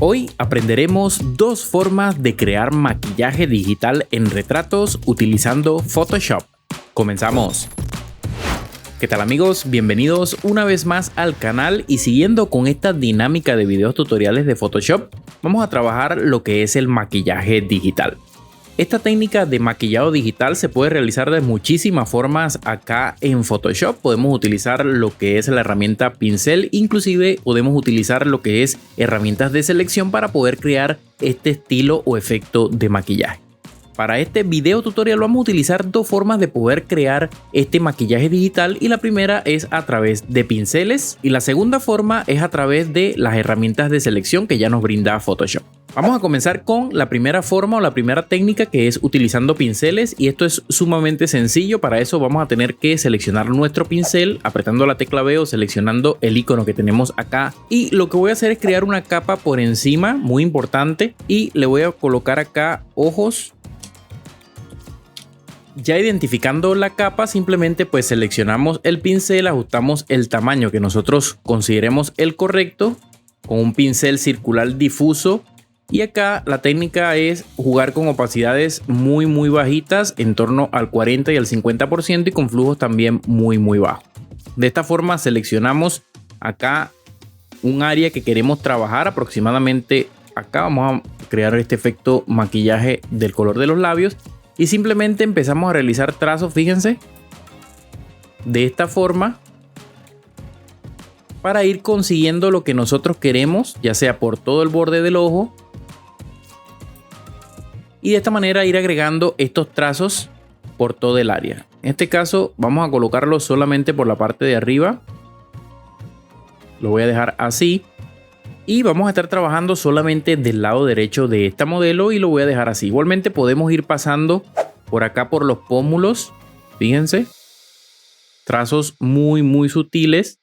Hoy aprenderemos dos formas de crear maquillaje digital en retratos utilizando Photoshop. Comenzamos. ¿Qué tal amigos? Bienvenidos una vez más al canal y siguiendo con esta dinámica de videos tutoriales de Photoshop, vamos a trabajar lo que es el maquillaje digital. Esta técnica de maquillado digital se puede realizar de muchísimas formas acá en Photoshop. Podemos utilizar lo que es la herramienta pincel, inclusive podemos utilizar lo que es herramientas de selección para poder crear este estilo o efecto de maquillaje. Para este video tutorial vamos a utilizar dos formas de poder crear este maquillaje digital y la primera es a través de pinceles y la segunda forma es a través de las herramientas de selección que ya nos brinda Photoshop. Vamos a comenzar con la primera forma o la primera técnica, que es utilizando pinceles, y esto es sumamente sencillo. Para eso vamos a tener que seleccionar nuestro pincel apretando la tecla B o seleccionando el icono que tenemos acá, y lo que voy a hacer es crear una capa por encima muy importante y le voy a colocar acá ojos. Ya identificando la capa, simplemente pues seleccionamos el pincel, ajustamos el tamaño que nosotros consideremos el correcto con un pincel circular difuso. Y acá la técnica es jugar con opacidades muy bajitas, en torno al 40 y al 50%, y con flujos también muy bajos. De esta forma seleccionamos acá un área que queremos trabajar, aproximadamente acá vamos a crear este efecto maquillaje del color de los labios y simplemente empezamos a realizar trazos, fíjense, de esta forma, para ir consiguiendo lo que nosotros queremos, ya sea por todo el borde del ojo. Y de esta manera ir agregando estos trazos por todo el área. En este caso vamos a colocarlo solamente por la parte de arriba. Lo voy a dejar así. Y vamos a estar trabajando solamente del lado derecho de esta modelo y lo voy a dejar así. Igualmente podemos ir pasando por acá por los pómulos. Fíjense. Trazos muy sutiles.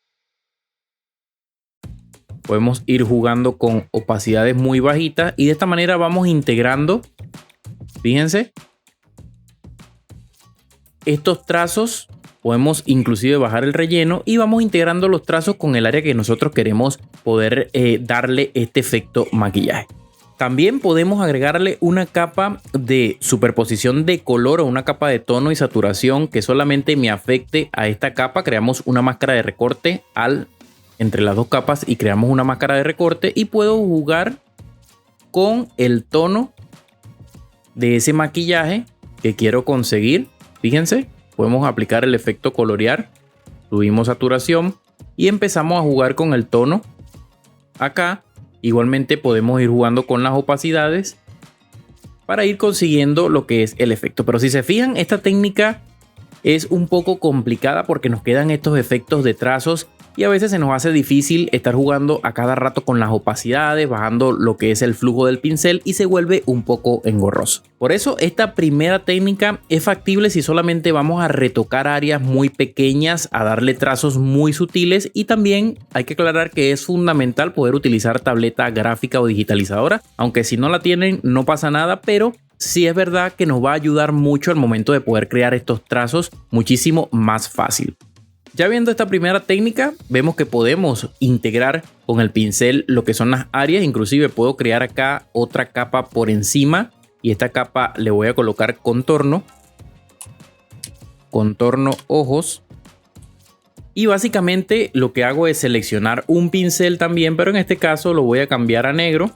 Podemos ir jugando con opacidades muy bajitas y de esta manera vamos integrando. Fíjense, estos trazos podemos inclusive bajar el relleno y vamos integrando los trazos con el área que nosotros queremos poder darle este efecto maquillaje. También podemos agregarle una capa de superposición de color o una capa de tono y saturación que solamente me afecte a esta capa. Creamos una máscara de recorte entre las dos capas y creamos una máscara de recorte y puedo jugar con el tono de ese maquillaje que quiero conseguir. Fíjense, podemos aplicar el efecto colorear, subimos saturación y empezamos a jugar con el tono acá. Igualmente podemos ir jugando con las opacidades para ir consiguiendo lo que es el efecto. Pero si se fijan, esta técnica es un poco complicada porque nos quedan estos efectos de trazos y a veces se nos hace difícil estar jugando a cada rato con las opacidades, bajando lo que es el flujo del pincel y se vuelve un poco engorroso. Por eso esta primera técnica es factible si solamente vamos a retocar áreas muy pequeñas, a darle trazos muy sutiles, y también hay que aclarar que es fundamental poder utilizar tableta gráfica o digitalizadora, aunque si no la tienen no pasa nada, pero sí es verdad que nos va a ayudar mucho al momento de poder crear estos trazos muchísimo más fácil. Ya viendo esta primera técnica, vemos que podemos integrar con el pincel lo que son las áreas. Inclusive puedo crear acá otra capa por encima y esta capa le voy a colocar contorno ojos. Y básicamente lo que hago es seleccionar un pincel también, pero en este caso lo voy a cambiar a negro.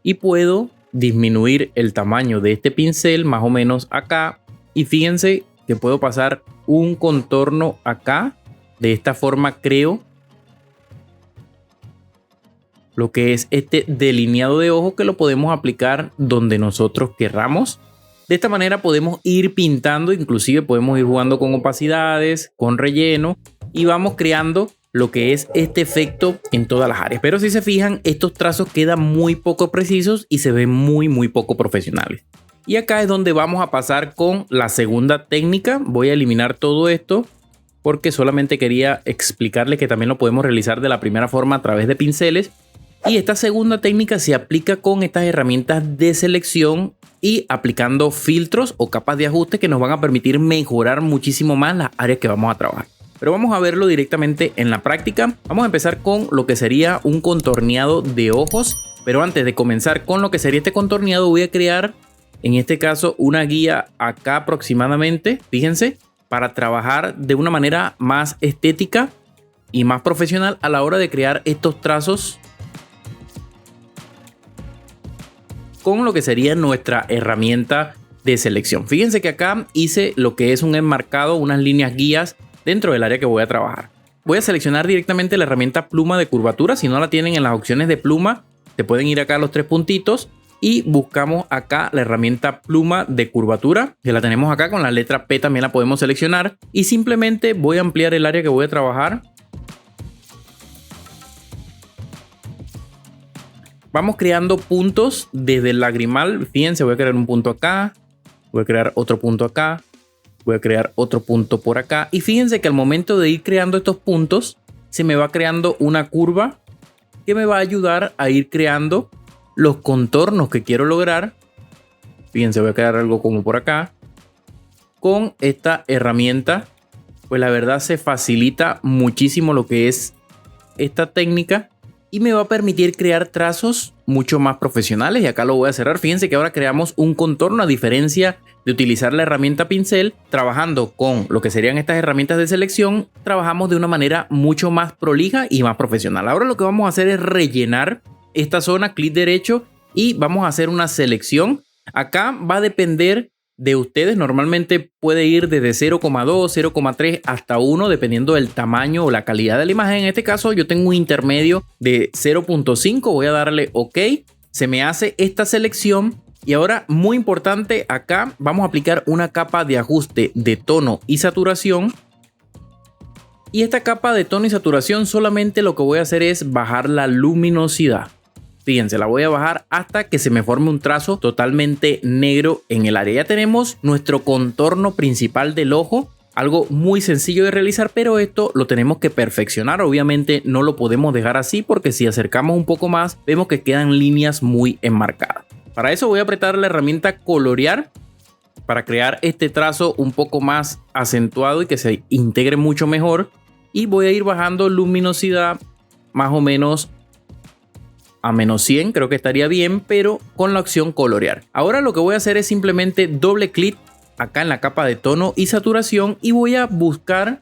Y puedo disminuir el tamaño de este pincel más o menos acá. Y fíjense que puedo pasar un contorno acá. De esta forma creo lo que es este delineado de ojo que lo podemos aplicar donde nosotros querramos. De esta manera podemos ir pintando, inclusive podemos ir jugando con opacidades, con relleno y vamos creando lo que es este efecto en todas las áreas. Pero si se fijan, estos trazos quedan muy poco precisos y se ven muy poco profesionales. Y acá es donde vamos a pasar con la segunda técnica. Voy a eliminar todo esto porque solamente quería explicarles que también lo podemos realizar de la primera forma a través de pinceles. Y esta segunda técnica se aplica con estas herramientas de selección y aplicando filtros o capas de ajuste que nos van a permitir mejorar muchísimo más las áreas que vamos a trabajar. pero vamos a verlo directamente en la práctica. Vamos a empezar con lo que sería un contorneado de ojos, pero antes de comenzar con lo que sería este contorneado voy a crear en este caso una guía acá aproximadamente, fíjense, para trabajar de una manera más estética y más profesional a la hora de crear estos trazos con lo que sería nuestra herramienta de selección. Fíjense que acá hice lo que es un enmarcado, unas líneas guías dentro del área que voy a trabajar. Voy a seleccionar directamente la herramienta pluma de curvatura. Si no la tienen en las opciones de pluma, te pueden ir acá a los tres puntitos y buscamos acá la herramienta pluma de curvatura, que la tenemos acá con la letra P, también la podemos seleccionar, y simplemente voy a ampliar el área que voy a trabajar. Vamos creando puntos desde el lagrimal. Fíjense, voy a crear un punto acá, voy a crear otro punto acá, voy a crear otro punto por acá. Y fíjense que al momento de ir creando estos puntos, se me va creando una curva que me va a ayudar a ir creando los contornos que quiero lograr. Fíjense, voy a crear algo como por acá. Con esta herramienta, pues la verdad se facilita muchísimo lo que es esta técnica y me va a permitir crear trazos mucho más profesionales. Y acá lo voy a cerrar. Fíjense que ahora creamos un contorno, a diferencia de utilizar la herramienta pincel. Trabajando con lo que serían estas herramientas de selección, trabajamos de una manera mucho más prolija y más profesional. Ahora lo que vamos a hacer es rellenar esta zona, clic derecho, y vamos a hacer una selección. Acá va a depender de ustedes. Normalmente puede ir desde 0,2, 0,3 hasta 1 dependiendo del tamaño o la calidad de la imagen. En este caso yo tengo un intermedio de 0,5. Voy a darle OK. Se me hace esta selección y ahora, muy importante, acá vamos a aplicar una capa de ajuste de tono y saturación. Y esta capa de tono y saturación solamente lo que voy a hacer es bajar la luminosidad. Fíjense, la voy a bajar hasta que se me forme un trazo totalmente negro en el área. Ya tenemos nuestro contorno principal del ojo. Algo muy sencillo de realizar, pero esto lo tenemos que perfeccionar. Obviamente no lo podemos dejar así porque si acercamos un poco más, vemos que quedan líneas muy enmarcadas. Para eso voy a apretar la herramienta colorear para crear este trazo un poco más acentuado y que se integre mucho mejor. Y voy a ir bajando luminosidad más o menos a menos 100, creo que estaría bien, pero con la opción colorear. Ahora lo que voy a hacer es simplemente doble clic acá en la capa de tono y saturación y voy a buscar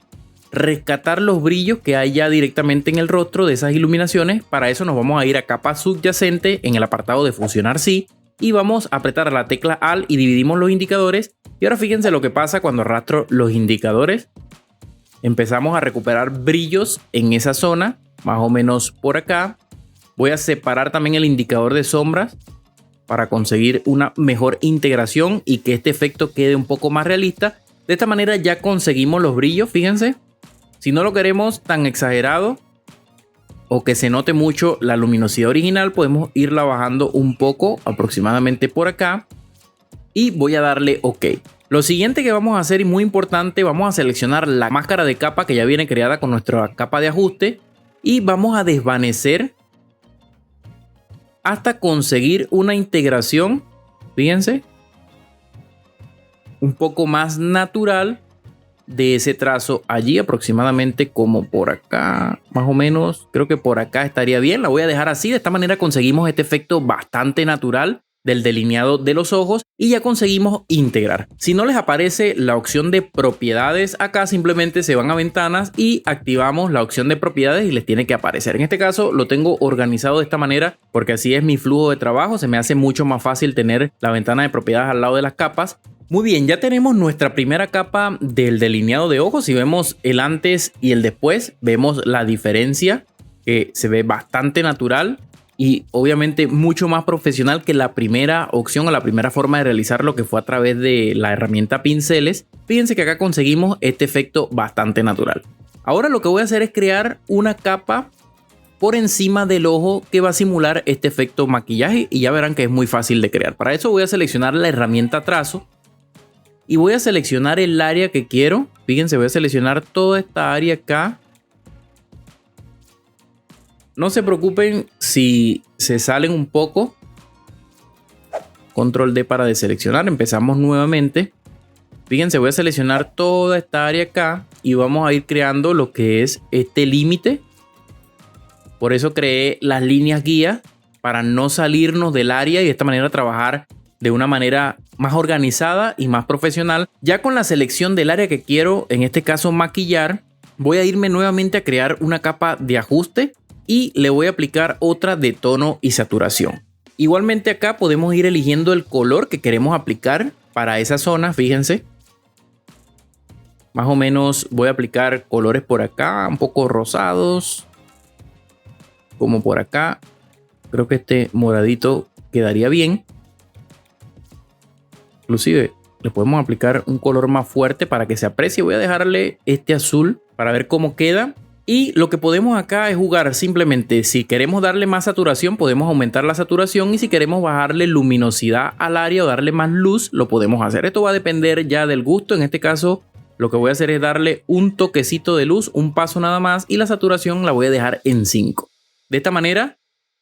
rescatar los brillos que hay ya directamente en el rostro de esas iluminaciones. Para eso nos vamos a ir a capa subyacente en el apartado de fusionar sí y vamos a apretar la tecla Alt y dividimos los indicadores. Y ahora fíjense lo que pasa cuando arrastro los indicadores. Empezamos a recuperar brillos en esa zona, más o menos por acá. Voy a separar también el indicador de sombras para conseguir una mejor integración y que este efecto quede un poco más realista. De esta manera ya conseguimos los brillos, fíjense. Si no lo queremos tan exagerado o que se note mucho la luminosidad original, podemos irla bajando un poco, aproximadamente por acá. Y voy a darle OK. Lo siguiente que vamos a hacer, y muy importante, vamos a seleccionar la máscara de capa que ya viene creada con nuestra capa de ajuste. Y vamos a desvanecer hasta conseguir una integración, fíjense, un poco más natural de ese trazo allí, aproximadamente como por acá, más o menos. Creo que por acá estaría bien. La voy a dejar así. De esta manera conseguimos este efecto bastante natural del delineado de los ojos y ya conseguimos integrar. Si no les aparece la opción de propiedades acá, simplemente se van a ventanas y activamos la opción de propiedades y les tiene que aparecer. En este caso lo tengo organizado de esta manera porque así es mi flujo de trabajo. Se me hace mucho más fácil tener la ventana de propiedades al lado de las capas. Muy bien, ya tenemos nuestra primera capa del delineado de ojos. Si vemos el antes y el después, vemos la diferencia que se ve bastante natural y obviamente mucho más profesional que la primera opción o la primera forma de realizar lo que fue a través de la herramienta pinceles. Fíjense que acá conseguimos este efecto bastante natural. Ahora lo que voy a hacer es crear una capa por encima del ojo que va a simular este efecto maquillaje y ya verán que es muy fácil de crear. Para eso voy a seleccionar la herramienta trazo y voy a seleccionar el área que quiero. Fíjense, voy a seleccionar toda esta área acá. No se preocupen si se salen un poco. Control D para deseleccionar. Empezamos nuevamente. Fíjense, voy a seleccionar toda esta área acá y vamos a ir creando lo que es este límite. Por eso creé las líneas guía para no salirnos del área y de esta manera trabajar de una manera más organizada y más profesional. Ya con la selección del área que quiero, en este caso maquillar, voy a irme nuevamente a crear una capa de ajuste y le voy a aplicar otra de tono y saturación. Igualmente acá podemos ir eligiendo el color que queremos aplicar para esa zona, fíjense. Más o menos voy a aplicar colores por acá, un poco rosados, como por acá. Creo que este moradito quedaría bien. Inclusive le podemos aplicar un color más fuerte para que se aprecie. Voy a dejarle este azul para ver cómo queda. Y lo que podemos acá es jugar simplemente. Si queremos darle más saturación, podemos aumentar la saturación. Y si queremos bajarle luminosidad al área o darle más luz, lo podemos hacer. Esto va a depender ya del gusto. En este caso, lo que voy a hacer es darle un toquecito de luz, un paso nada más. Y la saturación la voy a dejar en 5. De esta manera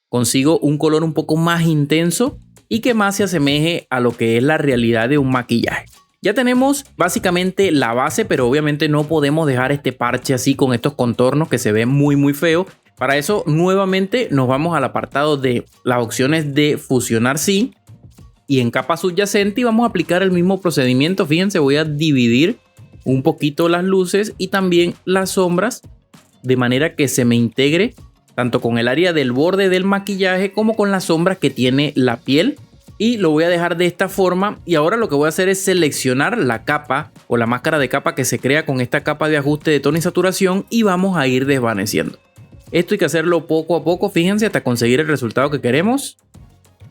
consigo un color un poco más intenso y que más se asemeje a lo que es la realidad de un maquillaje. Ya tenemos básicamente la base, pero obviamente no podemos dejar este parche así con estos contornos que se ven muy feo. Para eso nuevamente nos vamos al apartado de las opciones de fusionar sí y en capa subyacente y vamos a aplicar el mismo procedimiento. Fíjense, voy a dividir un poquito las luces y también las sombras de manera que se me integre tanto con el área del borde del maquillaje como con las sombras que tiene la piel. Y lo voy a dejar de esta forma. Y ahora lo que voy a hacer es seleccionar la capa o la máscara de capa que se crea con esta capa de ajuste de tono y saturación. Y vamos a ir desvaneciendo. Esto hay que hacerlo poco a poco, fíjense, hasta conseguir el resultado que queremos.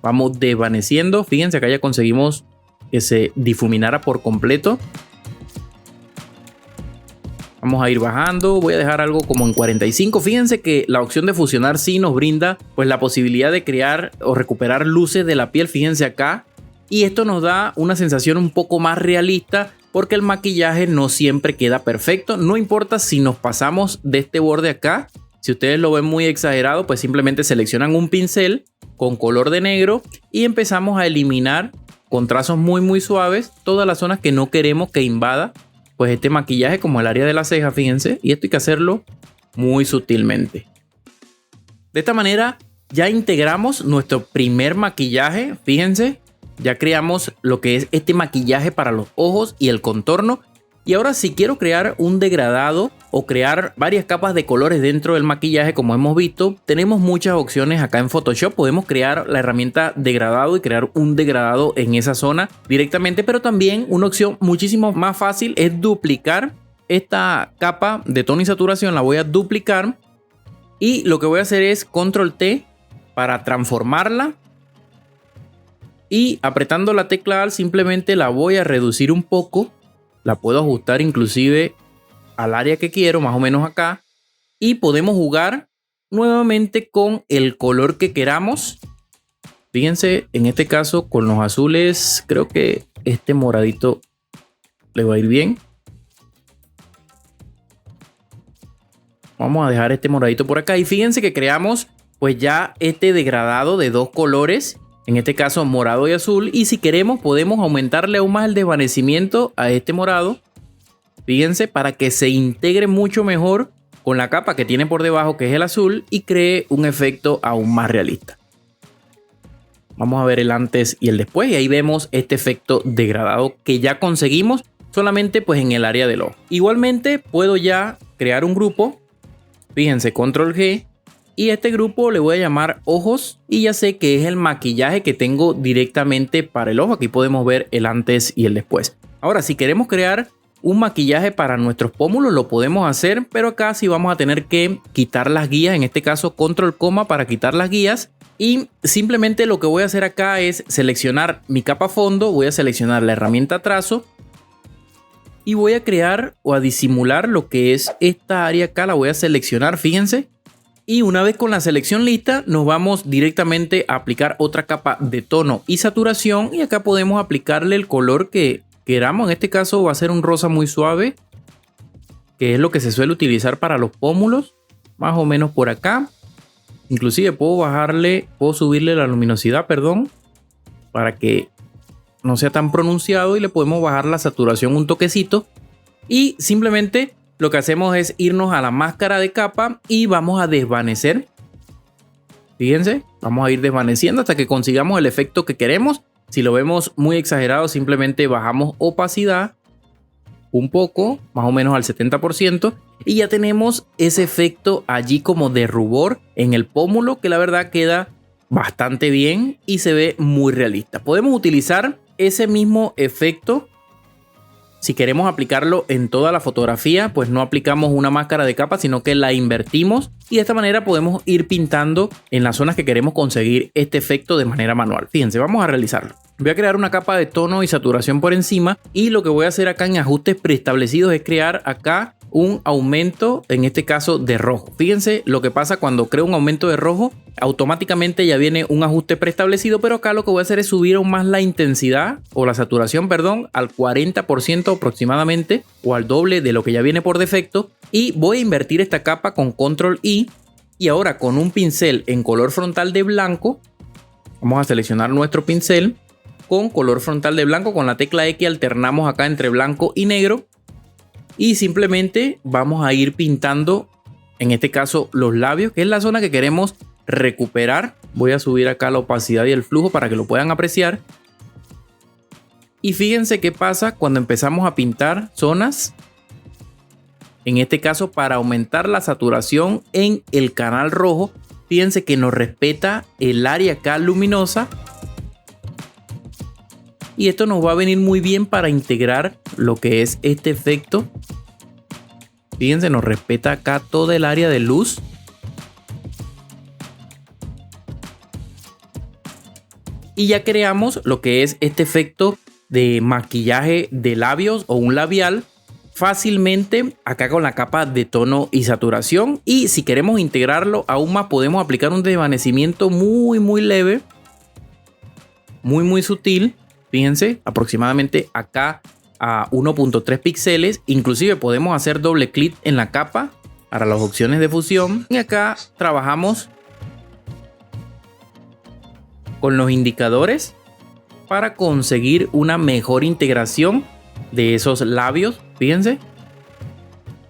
Vamos desvaneciendo. Fíjense, acá ya conseguimos que se difuminara por completo. Vamos a ir bajando, voy a dejar algo como en 45. Fíjense que la opción de fusionar sí nos brinda pues la posibilidad de crear o recuperar luces de la piel, fíjense acá. Y esto nos da una sensación un poco más realista porque el maquillaje no siempre queda perfecto. No importa si nos pasamos de este borde acá. Si ustedes lo ven muy exagerado, pues simplemente seleccionan un pincel con color de negro y empezamos a eliminar con trazos muy suaves todas las zonas que no queremos que invada pues este maquillaje, como el área de la ceja, fíjense, y esto hay que hacerlo muy sutilmente. De esta manera ya integramos nuestro primer maquillaje, fíjense, ya creamos lo que es este maquillaje para los ojos y el contorno. Y ahora si quiero crear un degradado o crear varias capas de colores dentro del maquillaje, como hemos visto, tenemos muchas opciones acá en Photoshop. Podemos crear la herramienta degradado y crear un degradado en esa zona directamente, pero también una opción muchísimo más fácil es duplicar esta capa de tono y saturación. La voy a duplicar y lo que voy a hacer es Control T para transformarla. Y apretando la tecla Alt simplemente la voy a reducir un poco. La puedo ajustar inclusive al área que quiero, más o menos acá. Y podemos jugar nuevamente con el color que queramos. Fíjense, en este caso con los azules, creo que este moradito le va a ir bien. Vamos a dejar este moradito por acá. Y fíjense que creamos pues ya este degradado de dos colores. En este caso morado y azul. Y si queremos podemos aumentarle aún más el desvanecimiento a este morado. Fíjense, para que se integre mucho mejor con la capa que tiene por debajo, que es el azul, y cree un efecto aún más realista. Vamos a ver el antes y el después. Y ahí vemos este efecto degradado que ya conseguimos solamente pues en el área del ojo. Igualmente puedo ya crear un grupo. Fíjense, Control G. Y a este grupo le voy a llamar ojos y ya sé que es el maquillaje que tengo directamente para el ojo. Aquí podemos ver el antes y el después. Ahora, si queremos crear un maquillaje para nuestros pómulos, lo podemos hacer, pero acá sí vamos a tener que quitar las guías. En este caso, Control Coma para quitar las guías. Y simplemente lo que voy a hacer acá es seleccionar mi capa fondo. Voy a seleccionar la herramienta trazo. Y voy a crear o a disimular lo que es esta área acá. La voy a seleccionar, fíjense. Y una vez con la selección lista, nos vamos directamente a aplicar otra capa de tono y saturación. Y acá podemos aplicarle el color que queramos. En este caso va a ser un rosa muy suave, que es lo que se suele utilizar para los pómulos. Más o menos por acá. Inclusive puedo subirle la luminosidad, perdón, para que no sea tan pronunciado. Y le podemos bajar la saturación un toquecito. Y simplemente lo que hacemos es irnos a la máscara de capa y vamos a desvanecer. Fíjense, vamos a ir desvaneciendo hasta que consigamos el efecto que queremos. Si lo vemos muy exagerado, simplemente bajamos opacidad un poco, más o menos al 70%, y ya tenemos ese efecto allí como de rubor en el pómulo, que la verdad queda bastante bien y se ve muy realista. Podemos utilizar ese mismo efecto si queremos aplicarlo en toda la fotografía, pues no aplicamos una máscara de capa, sino que la invertimos y de esta manera podemos ir pintando en las zonas que queremos conseguir este efecto de manera manual. Fíjense, vamos a realizarlo. Voy a crear una capa de tono y saturación por encima y lo que voy a hacer acá en ajustes preestablecidos es crear acá un aumento, en este caso de rojo. Fíjense lo que pasa cuando creo un aumento de rojo, automáticamente ya viene un ajuste preestablecido, pero acá lo que voy a hacer es subir aún más la intensidad o la saturación, perdón, al 40% aproximadamente o al doble de lo que ya viene por defecto, y voy a invertir esta capa con Control I y ahora con un pincel en color frontal de blanco vamos a seleccionar nuestro pincel con color frontal de blanco. Con la tecla X alternamos acá entre blanco y negro y simplemente vamos a ir pintando, en este caso los labios, que es la zona que queremos recuperar. Voy a subir acá la opacidad y el flujo para que lo puedan apreciar. Y fíjense qué pasa cuando empezamos a pintar zonas, en este caso para aumentar la saturación en el canal rojo. Fíjense que nos respeta el área acá luminosa. Y esto nos va a venir muy bien para integrar lo que es este efecto. Fíjense, nos respeta acá todo el área de luz. Y ya creamos lo que es este efecto de maquillaje de labios o un labial fácilmente acá con la capa de tono y saturación. Y si queremos integrarlo aún más, podemos aplicar un desvanecimiento muy leve, muy sutil. Fíjense, aproximadamente acá a 1.3 píxeles. Inclusive podemos hacer doble clic en la capa para las opciones de fusión. Y acá trabajamos con los indicadores para conseguir una mejor integración de esos labios. Fíjense,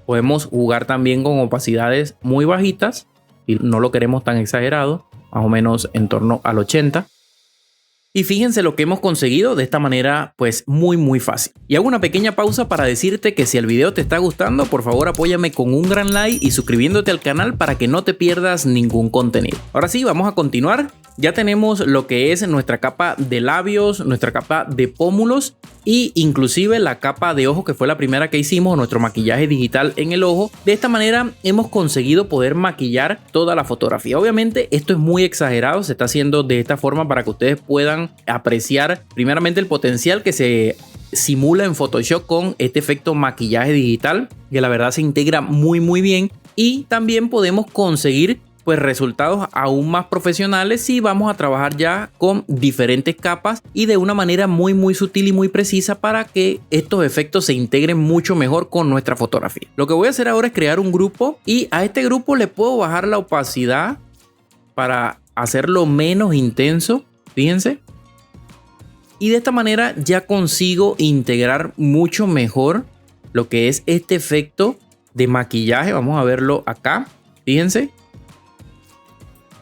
podemos jugar también con opacidades muy bajitas y no lo queremos tan exagerado, más o menos en torno al 80. Y fíjense lo que hemos conseguido de esta manera, pues muy fácil. Y hago una pequeña pausa para decirte que si el video te está gustando, por favor apóyame con un gran like y suscribiéndote al canal para que no te pierdas ningún contenido. Ahora sí, vamos a continuar. Ya tenemos lo que es nuestra capa de labios, nuestra capa de pómulos y inclusive la capa de ojo, que fue la primera que hicimos, nuestro maquillaje digital en el ojo. De esta manera hemos conseguido poder maquillar toda la fotografía. Obviamente esto es muy exagerado, se está haciendo de esta forma para que ustedes puedan apreciar primeramente el potencial que se simula en Photoshop con este efecto maquillaje digital, que la verdad se integra muy bien, y también podemos conseguir pues resultados aún más profesionales si vamos a trabajar ya con diferentes capas y de una manera muy sutil y muy precisa para que estos efectos se integren mucho mejor con nuestra fotografía. Lo que voy a hacer ahora es crear un grupo y a este grupo le puedo bajar la opacidad para hacerlo menos intenso, fíjense. Y de esta manera ya consigo integrar mucho mejor lo que es este efecto de maquillaje. Vamos a verlo acá, fíjense,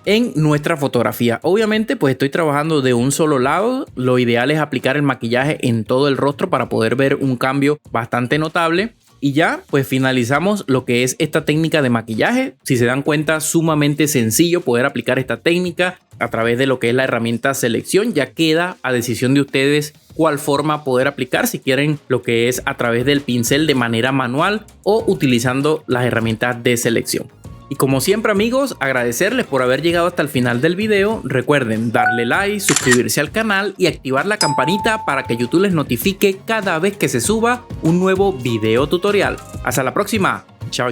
en nuestra fotografía. Obviamente pues estoy trabajando de un solo lado. Lo ideal es aplicar el maquillaje en todo el rostro para poder ver un cambio bastante notable. Y ya pues finalizamos lo que es esta técnica de maquillaje. Si se dan cuenta, sumamente sencillo poder aplicar esta técnica a través de lo que es la herramienta selección. Ya queda a decisión de ustedes cuál forma poder aplicar, si quieren lo que es a través del pincel de manera manual o utilizando las herramientas de selección. Y como siempre amigos, agradecerles por haber llegado hasta el final del video. Recuerden darle like, suscribirse al canal y activar la campanita para que YouTube les notifique cada vez que se suba un nuevo video tutorial. Hasta la próxima. Chao.